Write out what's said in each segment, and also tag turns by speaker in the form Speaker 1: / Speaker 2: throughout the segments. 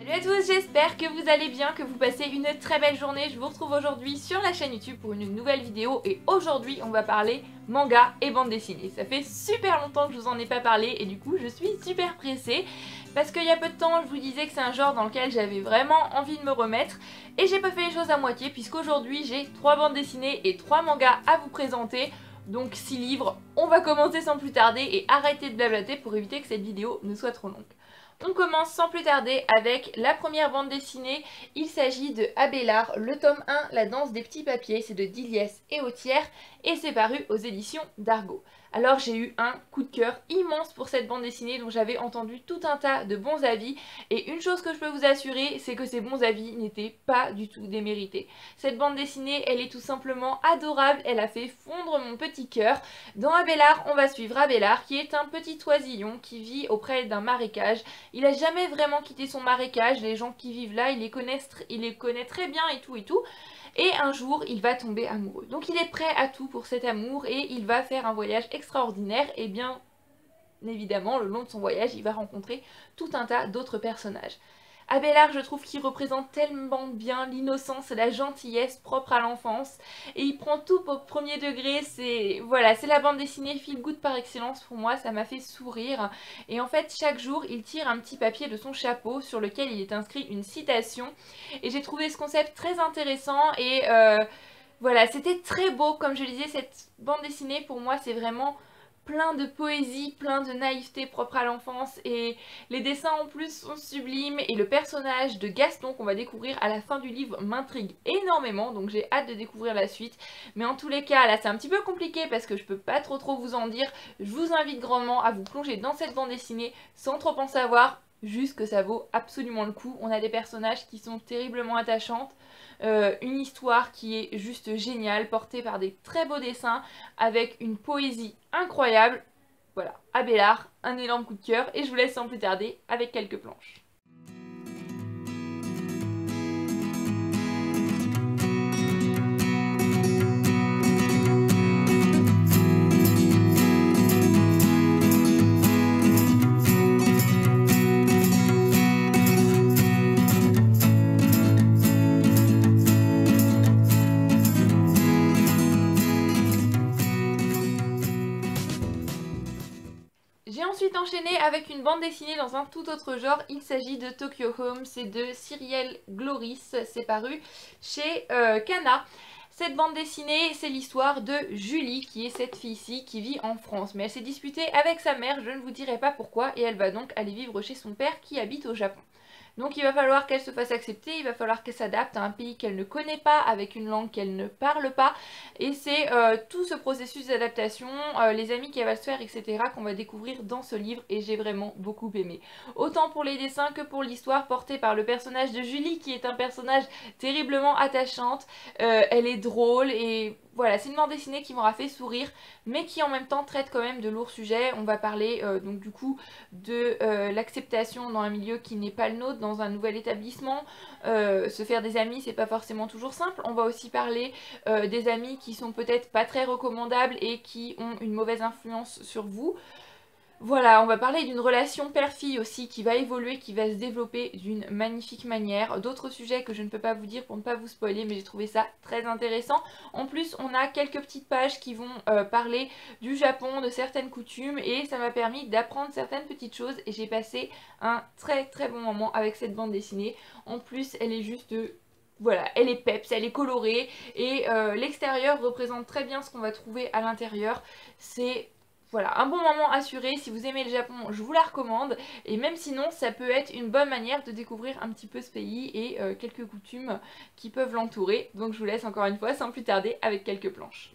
Speaker 1: Salut à tous, j'espère que vous allez bien, que vous passez une très belle journée. Je vous retrouve aujourd'hui sur la chaîne YouTube pour une nouvelle vidéo et aujourd'hui on va parler manga et bande dessinée. Ça fait super longtemps que je vous en ai pas parlé et du coup je suis super pressée parce qu'il y a peu de temps je vous disais que c'est un genre dans lequel j'avais vraiment envie de me remettre et j'ai pas fait les choses à moitié puisqu'aujourd'hui j'ai 3 bandes dessinées et 3 mangas à vous présenter. Donc 6 livres, on va commencer sans plus tarder et arrêter de blablater pour éviter que cette vidéo ne soit trop longue. On commence sans plus tarder avec la première bande dessinée, il s'agit de Abélard, le tome 1, La danse des petits papiers, c'est de Diliès et Autière et c'est paru aux éditions d'Argo. Alors j'ai eu un coup de cœur immense pour cette bande dessinée dont j'avais entendu tout un tas de bons avis et une chose que je peux vous assurer c'est que ces bons avis n'étaient pas du tout démérités. Cette bande dessinée elle est tout simplement adorable, elle a fait fondre mon petit cœur. Dans Abélard on va suivre Abélard qui est un petit oisillon qui vit auprès d'un marécage. Il n'a jamais vraiment quitté son marécage, les gens qui vivent là il les connaît très bien et tout. Et un jour, il va tomber amoureux. Donc il est prêt à tout pour cet amour et il va faire un voyage extraordinaire. Et bien évidemment, le long de son voyage, il va rencontrer tout un tas d'autres personnages. Abélard, je trouve qu'il représente tellement bien l'innocence et la gentillesse propre à l'enfance. Et il prend tout au premier degré, c'est la bande dessinée feel good par excellence pour moi, ça m'a fait sourire. Et en fait, chaque jour, il tire un petit papier de son chapeau sur lequel il est inscrit une citation. Et j'ai trouvé ce concept très intéressant et voilà, c'était très beau. Comme je le disais, cette bande dessinée pour moi, c'est vraiment plein de poésie, plein de naïveté propre à l'enfance et les dessins en plus sont sublimes et le personnage de Gaston qu'on va découvrir à la fin du livre m'intrigue énormément donc j'ai hâte de découvrir la suite. Mais en tous les cas là c'est un petit peu compliqué parce que je peux pas trop vous en dire. Je vous invite grandement à vous plonger dans cette bande dessinée sans trop en savoir, juste que ça vaut absolument le coup. On a des personnages qui sont terriblement attachantes. Une histoire qui est juste géniale, portée par des très beaux dessins, avec une poésie incroyable. Voilà, Abélard, un énorme coup de cœur, et je vous laisse sans plus tarder avec quelques planches. J'ai ensuite enchaîné avec une bande dessinée dans un tout autre genre, il s'agit de Tokyo Home, c'est de Cyrielle Gloris, c'est paru chez Kana. Cette bande dessinée, c'est l'histoire de Julie, qui est cette fille-ci qui vit en France. Mais elle s'est disputée avec sa mère, je ne vous dirai pas pourquoi, et elle va donc aller vivre chez son père qui habite au Japon. Donc il va falloir qu'elle se fasse accepter, il va falloir qu'elle s'adapte à un pays qu'elle ne connaît pas, avec une langue qu'elle ne parle pas. Et c'est tout ce processus d'adaptation, les amis qu'elle va se faire, etc. qu'on va découvrir dans ce livre et j'ai vraiment beaucoup aimé. Autant pour les dessins que pour l'histoire portée par le personnage de Julie qui est un personnage terriblement attachante. Elle est drôle et voilà, c'est une bande dessinée qui m'aura fait sourire mais qui en même temps traite quand même de lourds sujets. On va parler donc du coup de l'acceptation dans un milieu qui n'est pas le nôtre, dans un nouvel établissement. Se faire des amis c'est pas forcément toujours simple. On va aussi parler des amis qui sont peut-être pas très recommandables et qui ont une mauvaise influence sur vous. Voilà, on va parler d'une relation père-fille aussi qui va évoluer, qui va se développer d'une magnifique manière. D'autres sujets que je ne peux pas vous dire pour ne pas vous spoiler, mais j'ai trouvé ça très intéressant. En plus, on a quelques petites pages qui vont parler du Japon, de certaines coutumes, et ça m'a permis d'apprendre certaines petites choses. Et j'ai passé un très bon moment avec cette bande dessinée. En plus, elle est juste... Voilà, elle est peps, elle est colorée, et l'extérieur représente très bien ce qu'on va trouver à l'intérieur. C'est... Voilà, un bon moment assuré, si vous aimez le Japon, je vous la recommande. Et même sinon, ça peut être une bonne manière de découvrir un petit peu ce pays et quelques coutumes qui peuvent l'entourer. Donc je vous laisse encore une fois, sans plus tarder, avec quelques planches.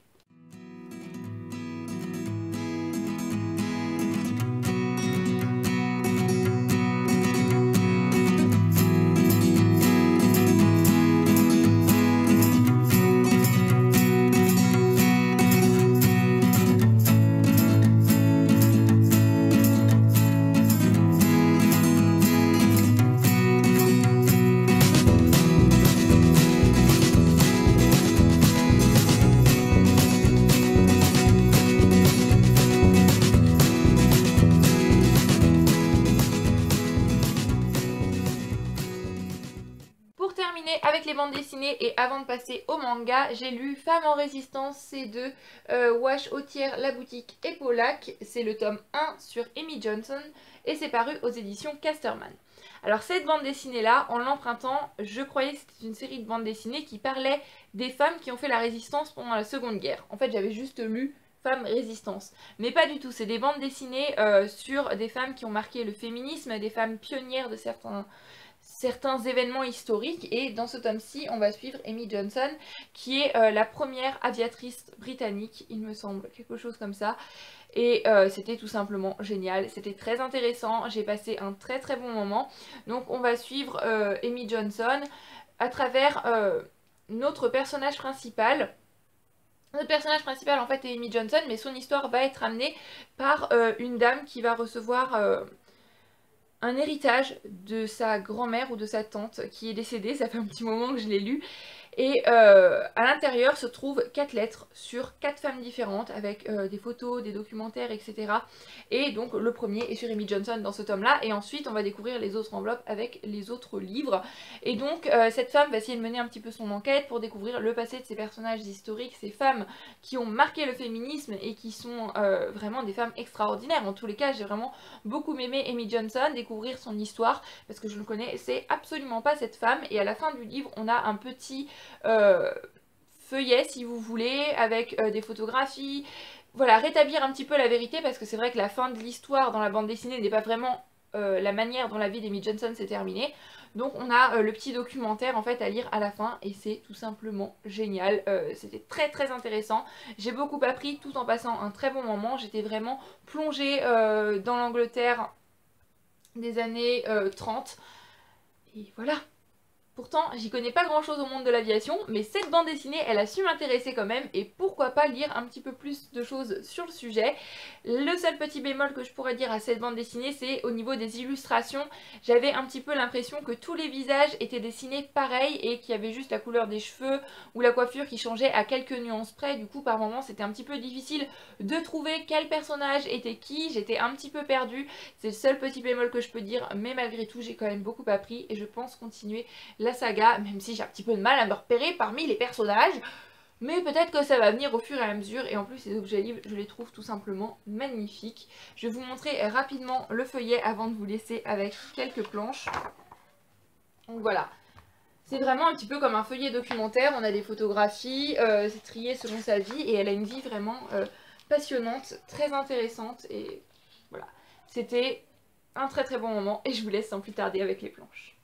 Speaker 1: terminé avec les bandes dessinées et avant de passer au manga, j'ai lu Femmes en résistance, c'est de Wash, Autière, La Boutique et Pollack. C'est le tome 1 sur Amy Johnson et c'est paru aux éditions Casterman. Alors cette bande dessinée là, en l'empruntant, je croyais que c'était une série de bandes dessinées qui parlait des femmes qui ont fait la résistance pendant la Seconde Guerre. En fait j'avais juste lu Femmes Résistance. Mais pas du tout, c'est des bandes dessinées sur des femmes qui ont marqué le féminisme, des femmes pionnières de certains événements historiques. Et dans ce tome-ci, on va suivre Amy Johnson, qui est la première aviatrice britannique, il me semble, quelque chose comme ça. Et c'était tout simplement génial, c'était très intéressant, j'ai passé un très très bon moment. Donc on va suivre Amy Johnson à travers notre personnage principal. Notre personnage principal en fait est Amy Johnson, mais son histoire va être amenée par une dame qui va recevoir un héritage de sa grand-mère ou de sa tante qui est décédée, ça fait un petit moment que je l'ai lu. Et à l'intérieur se trouvent 4 lettres sur 4 femmes différentes avec des photos, des documentaires, etc. Et donc le premier est sur Amy Johnson dans ce tome là et ensuite on va découvrir les autres enveloppes avec les autres livres. Et donc cette femme va essayer de mener un petit peu son enquête pour découvrir le passé de ces personnages historiques, ces femmes qui ont marqué le féminisme et qui sont vraiment des femmes extraordinaires. En tous les cas j'ai vraiment beaucoup aimé Amy Johnson, découvrir son histoire parce que je ne connaissais absolument pas cette femme. Et à la fin du livre on a un petit feuillet si vous voulez avec des photographies, voilà, rétablir un petit peu la vérité parce que c'est vrai que la fin de l'histoire dans la bande dessinée n'est pas vraiment la manière dont la vie d'Amy Johnson s'est terminée. Donc on a le petit documentaire en fait à lire à la fin et c'est tout simplement génial, c'était très très intéressant, j'ai beaucoup appris tout en passant un très bon moment, j'étais vraiment plongée dans l'Angleterre des années 30 et voilà. Pourtant, j'y connais pas grand chose au monde de l'aviation, mais cette bande dessinée, elle a su m'intéresser quand même, et pourquoi pas lire un petit peu plus de choses sur le sujet. Le seul petit bémol que je pourrais dire à cette bande dessinée, c'est au niveau des illustrations. J'avais un petit peu l'impression que tous les visages étaient dessinés pareil, et qu'il y avait juste la couleur des cheveux ou la coiffure qui changeait à quelques nuances près. Du coup, par moments, c'était un petit peu difficile de trouver quel personnage était qui. J'étais un petit peu perdue, c'est le seul petit bémol que je peux dire, mais malgré tout, j'ai quand même beaucoup appris, et je pense continuer la saga, même si j'ai un petit peu de mal à me repérer parmi les personnages, mais peut-être que ça va venir au fur et à mesure. Et en plus ces objets livres, je les trouve tout simplement magnifiques. Je vais vous montrer rapidement le feuillet avant de vous laisser avec quelques planches. Donc voilà, c'est vraiment un petit peu comme un feuillet documentaire, on a des photographies, c'est trié selon sa vie et elle a une vie vraiment passionnante, très intéressante et voilà. C'était un très très bon moment et je vous laisse sans plus tarder avec les planches.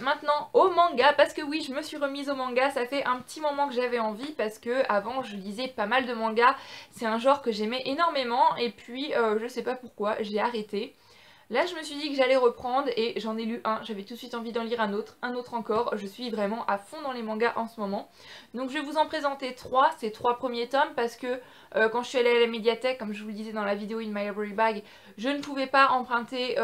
Speaker 1: Maintenant au manga parce que oui je me suis remise au manga, ça fait un petit moment que j'avais envie parce que avant je lisais pas mal de mangas, c'est un genre que j'aimais énormément et puis je sais pas pourquoi j'ai arrêté. Là je me suis dit que j'allais reprendre et j'en ai lu un, j'avais tout de suite envie d'en lire un autre encore, je suis vraiment à fond dans les mangas en ce moment. Donc je vais vous en présenter 3, ces 3 premiers tomes parce que quand je suis allée à la médiathèque, comme je vous le disais dans la vidéo In My Library Bag, je ne pouvais pas emprunter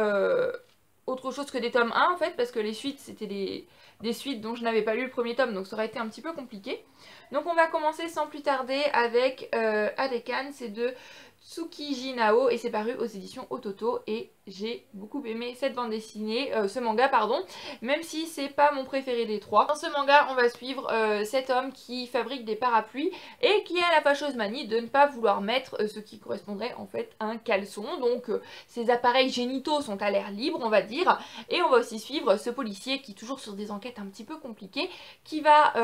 Speaker 1: autre chose que des tomes 1 en fait parce que les suites c'était des suites dont je n'avais pas lu le premier tome donc ça aurait été un petit peu compliqué. Donc on va commencer sans plus tarder avec Adekan, c'est de Tsukiji Nao et c'est paru aux éditions Ototo et j'ai beaucoup aimé cette bande dessinée, ce manga pardon, même si c'est pas mon préféré des 3. Dans ce manga on va suivre cet homme qui fabrique des parapluies et qui a la fâcheuse manie de ne pas vouloir mettre ce qui correspondrait en fait à un caleçon, donc ses appareils génitaux sont à l'air libre on va dire, et on va aussi suivre ce policier qui est toujours sur des enquêtes un petit peu compliquées, qui va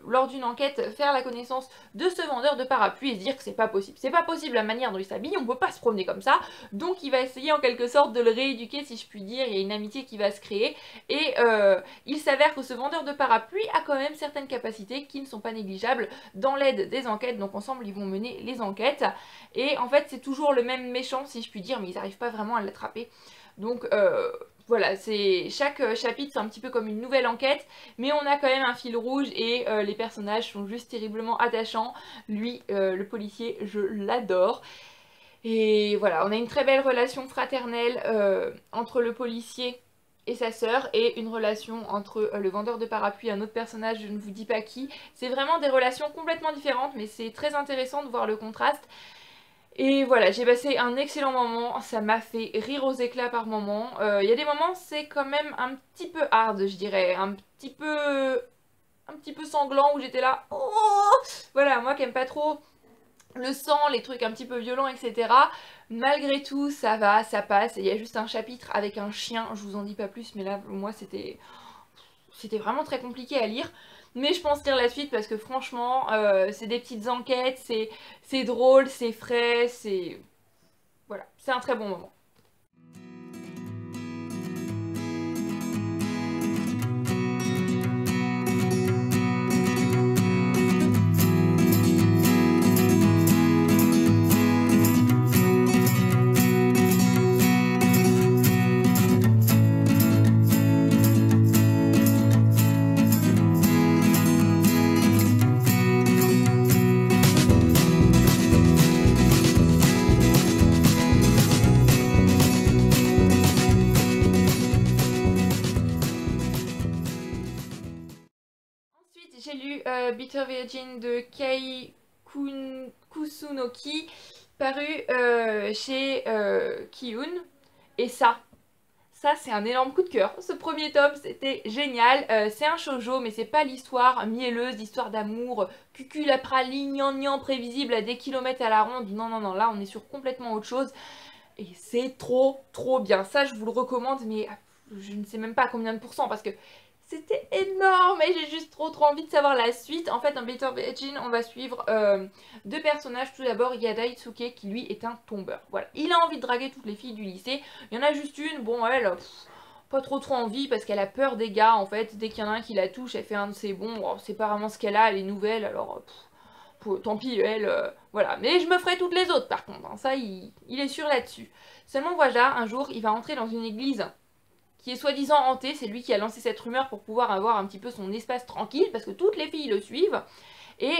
Speaker 1: lors d'une enquête faire la connaissance de ce vendeur de parapluies et se dire que c'est pas possible la manière dont rue s'habille, on peut pas se promener comme ça, donc il va essayer en quelque sorte de le rééduquer si je puis dire, il y a une amitié qui va se créer, et il s'avère que ce vendeur de parapluies a quand même certaines capacités qui ne sont pas négligeables dans l'aide des enquêtes, donc ensemble ils vont mener les enquêtes, et en fait c'est toujours le même méchant si je puis dire, mais ils n'arrivent pas vraiment à l'attraper, donc voilà, chaque chapitre c'est un petit peu comme une nouvelle enquête, mais on a quand même un fil rouge et les personnages sont juste terriblement attachants. Lui, le policier, je l'adore. Et voilà, on a une très belle relation fraternelle entre le policier et sa sœur, et une relation entre le vendeur de parapluie et un autre personnage, je ne vous dis pas qui. C'est vraiment des relations complètement différentes, mais c'est très intéressant de voir le contraste. Et voilà, j'ai passé un excellent moment, ça m'a fait rire aux éclats par moments. Il y a des moments, c'est quand même un petit peu hard, je dirais, un petit peu sanglant, où j'étais là, oh voilà, moi qui aime pas trop le sang, les trucs un petit peu violents, etc. Malgré tout, ça va, ça passe. Il y a juste un chapitre avec un chien, je vous en dis pas plus, mais là, moi, c'était vraiment très compliqué à lire. Mais je pense lire la suite parce que franchement, c'est des petites enquêtes, c'est drôle, c'est frais, c'est... Voilà, c'est un très bon moment. J'ai lu Bitter Virgin de Kei Kusunoki, paru chez Kiyun, et ça c'est un énorme coup de cœur. Ce premier tome, c'était génial. C'est un shoujo, mais c'est pas l'histoire mielleuse, l'histoire d'amour, cuculapraline, gnangnan, prévisible à des kilomètres à la ronde. Non, non, non, là on est sur complètement autre chose. Et c'est trop bien. Ça, je vous le recommande, mais je ne sais même pas combien de pourcents, parce que c'était énorme et j'ai juste trop envie de savoir la suite. En fait, dans Bitter Virgin, on va suivre deux personnages. Tout d'abord, il y a Daisuke qui lui est un tombeur. Voilà, il a envie de draguer toutes les filles du lycée. Il y en a juste une, bon elle, pas trop envie parce qu'elle a peur des gars en fait. Dès qu'il y en a un qui la touche, elle fait un de ses bons. Oh, c'est pas vraiment ce qu'elle a, elle est nouvelle, alors tant pis elle, voilà. Mais je me ferai toutes les autres par contre, hein. Ça il est sûr là-dessus. Seulement voilà, un jour, il va entrer dans une église qui est soi-disant hanté, c'est lui qui a lancé cette rumeur pour pouvoir avoir un petit peu son espace tranquille, parce que toutes les filles le suivent. Et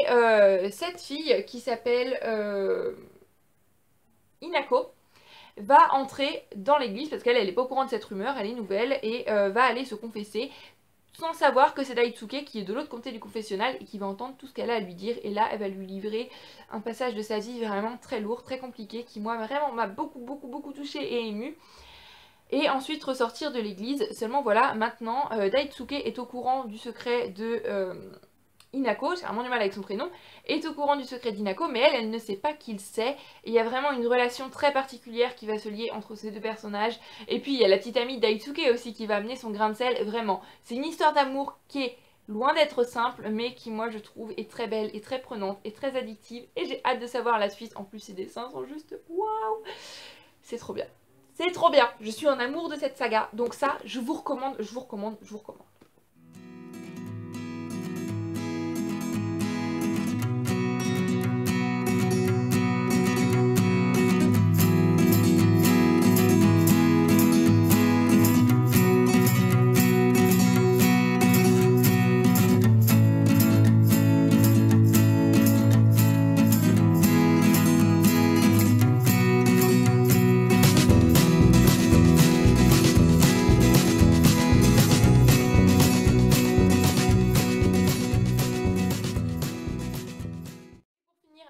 Speaker 1: cette fille, qui s'appelle Inako, va entrer dans l'église, parce qu'elle n'est pas au courant de cette rumeur, elle est nouvelle, et va aller se confesser, sans savoir que c'est Daisuke qui est de l'autre côté du confessionnal, et qui va entendre tout ce qu'elle a à lui dire, et là elle va lui livrer un passage de sa vie vraiment très lourd, très compliqué, qui moi vraiment m'a beaucoup touchée et émue. Et ensuite ressortir de l'église. Seulement voilà, maintenant Daisuke est au courant du secret de Inako, j'ai vraiment du mal avec son prénom, est au courant du secret d'Inako, mais elle ne sait pas qu'il sait. Et il y a vraiment une relation très particulière qui va se lier entre ces deux personnages. Et puis il y a la petite amie Daisuke aussi qui va amener son grain de sel, vraiment. C'est une histoire d'amour qui est loin d'être simple, mais qui moi je trouve est très belle et très prenante et très addictive. Et j'ai hâte de savoir la suite, en plus ses dessins sont juste waouh. C'est trop bien. C'est trop bien, je suis en amour de cette saga, donc ça, je vous recommande, je vous recommande, je vous recommande.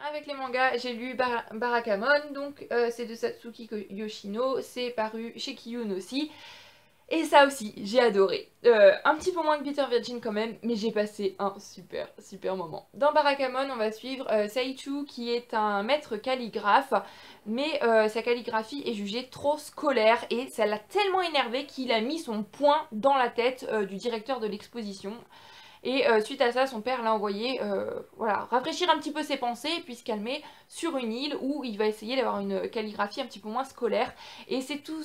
Speaker 1: Avec les mangas, j'ai lu Barakamon, donc c'est de Satsuki Yoshino, c'est paru chez Kiyun aussi. Et ça aussi, j'ai adoré. Un petit peu moins que Bitter Virgin quand même, mais j'ai passé un super moment. Dans Barakamon, on va suivre Seichu qui est un maître calligraphe, mais sa calligraphie est jugée trop scolaire et ça l'a tellement énervé qu'il a mis son poing dans la tête du directeur de l'exposition. Et suite à ça, son père l'a envoyé voilà, rafraîchir un petit peu ses pensées et puis se calmer sur une île où il va essayer d'avoir une calligraphie un petit peu moins scolaire. Et c'est tout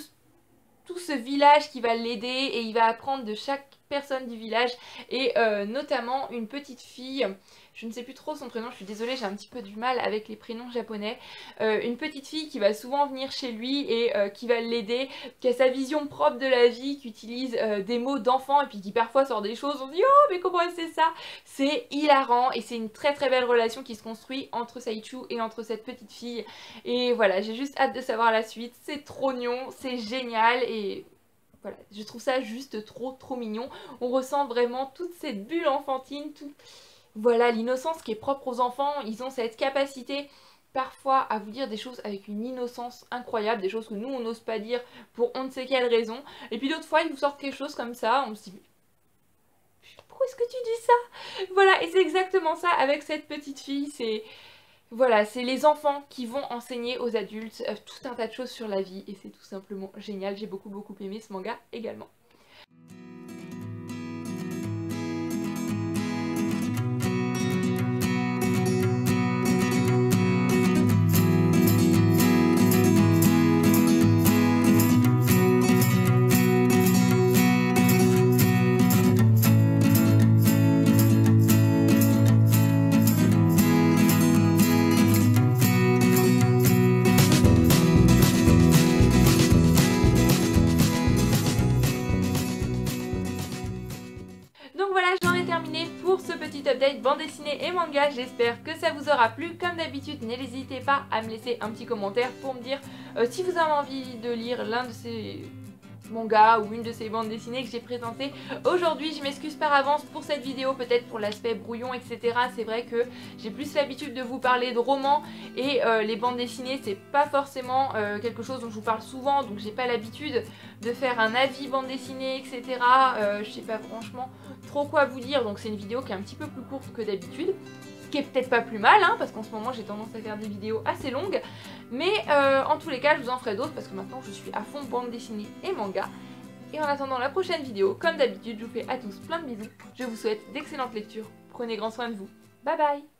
Speaker 1: ce village qui va l'aider et il va apprendre de chaque personne du village et notamment une petite fille, je ne sais plus trop son prénom, je suis désolée, j'ai un petit peu du mal avec les prénoms japonais, une petite fille qui va souvent venir chez lui et qui va l'aider, qui a sa vision propre de la vie, qui utilise des mots d'enfant et puis qui parfois sort des choses, on se dit oh mais comment elle sait ça? C'est hilarant et c'est une très très belle relation qui se construit entre Saichu et entre cette petite fille et voilà, j'ai juste hâte de savoir la suite, c'est trop mignon, c'est génial et voilà, je trouve ça juste trop mignon. On ressent vraiment toute cette bulle enfantine, voilà, l'innocence qui est propre aux enfants. Ils ont cette capacité parfois à vous dire des choses avec une innocence incroyable, des choses que nous on n'ose pas dire pour on ne sait quelle raison. Et puis d'autres fois ils vous sortent quelque chose comme ça, on se dit pourquoi est-ce que tu dis ça? Voilà, et c'est exactement ça avec cette petite fille, c'est... Voilà, c'est les enfants qui vont enseigner aux adultes tout un tas de choses sur la vie et c'est tout simplement génial, j'ai beaucoup aimé ce manga également. Donc voilà, j'en ai terminé pour ce petit update bande dessinée et manga. J'espère que ça vous aura plu. Comme d'habitude, n'hésitez pas à me laisser un petit commentaire pour me dire si vous avez envie de lire l'un de ces manga ou une de ces bandes dessinées que j'ai présentées aujourd'hui. Je m'excuse par avance pour cette vidéo, peut-être pour l'aspect brouillon, etc. C'est vrai que j'ai plus l'habitude de vous parler de romans et les bandes dessinées c'est pas forcément quelque chose dont je vous parle souvent, donc j'ai pas l'habitude de faire un avis bande dessinée, etc. Je sais pas franchement trop quoi vous dire, donc c'est une vidéo qui est un petit peu plus courte que d'habitude, qui est peut-être pas plus mal, hein, parce qu'en ce moment j'ai tendance à faire des vidéos assez longues, mais en tous les cas je vous en ferai d'autres parce que maintenant je suis à fond bande dessinée et manga. Et en attendant la prochaine vidéo, comme d'habitude je vous fais à tous plein de bisous, je vous souhaite d'excellentes lectures, prenez grand soin de vous, bye bye.